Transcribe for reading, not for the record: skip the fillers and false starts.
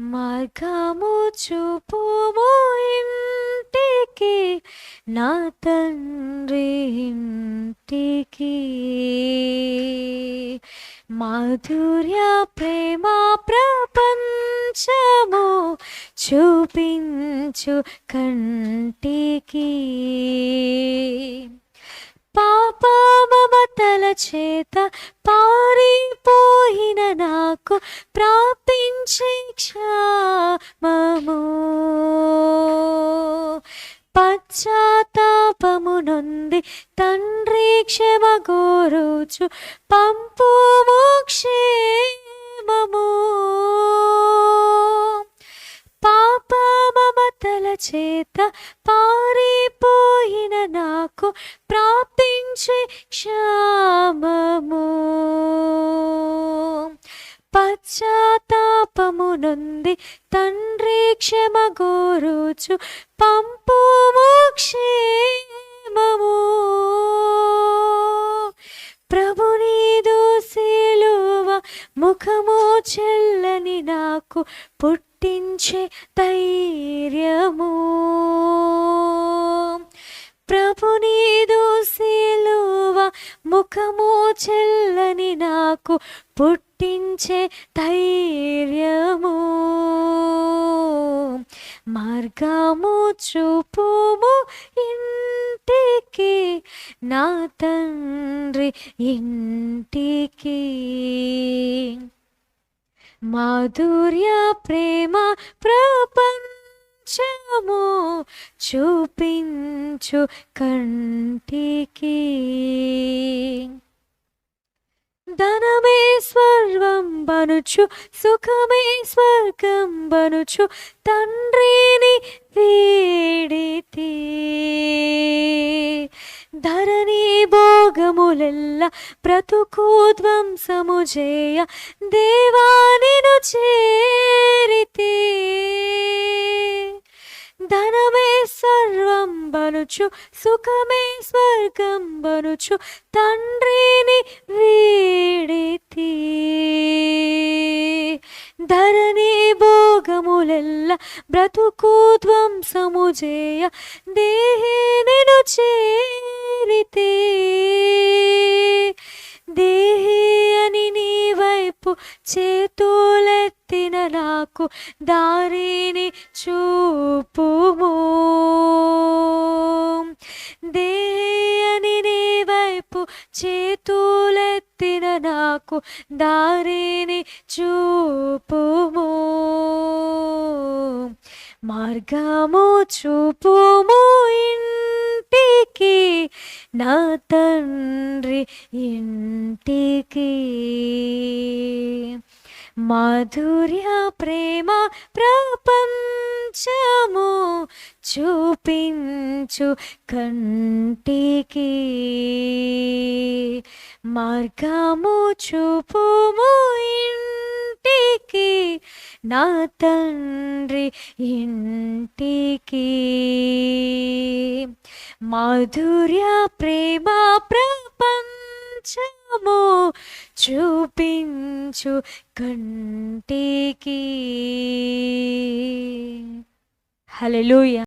మార్గము చూపుము ఇంటికి, నా తండ్రి ఇంటికి. మాధుర్య ప్రేమ ప్రపంచము చూపించు కంటికి. పాప మమతల చేత పారిపోయిన నాకు ప్రాప్తించే క్షేమము. పశ్చాత్తాపము నొంది తండ్రి క్షమ గోరుచు పంపుము క్షేమము. పాప మమతల చేత పారిపోయిన నాకు ప్రాప్తించే క్షేమము. పశ్చాత్తాపము నొంది తండ్రి క్షమ గోరుచు పంపుము క్షేమము. ప్రభు నీదు సిలువ ముఖము చెల్లని నాకు పుట్టించే ధైర్యము. ప్రభు నీదు సిలువ ముఖము చెల్లని నాకు పుట్టించే ధైర్యము. మార్గము చూపుము ఇంటికి, నా తండ్రి ఇంటికి. మాధుర్య ప్రేమ ప్రపంచము చూపించు కంటికి. ధనమే స్వర్గం బనుచు సుఖమే స్వర్గం బనుచు తండ్రిని వీడితి. ధరణి భోగములెల్ల బ్రతుకు ధ్వంసము చేయ దేవా నిన్ను చేరితి. ధనమే సర్వం బనుచు సుఖమే స్వర్గం బనుచు తండ్రిని వీడితి. ధరణి భోగములెల్ల బ్రతుకు ధ్వంసము చేయ దేహినిను చేరితి. దేహి అని నీ వైపు చేతులెత్తిన నాకు దారిని చూపుము. దేహి అని నీ వైపు చేతులెత్తిన నాకు దారిని చూపుము. మార్గము చూపుము ఇంటికి, నా తండ్రి ఇంటికి. మాధుర్య ప్రేమ ప్రపంచము చూపించు కంటికి. మార్గము చూపుము ఇంటికి, నా తండ్రి ఇంటికి. మాధుర్య ప్రేమ ప్రపంచము చూపించు కంటికి. హల్లెలూయా.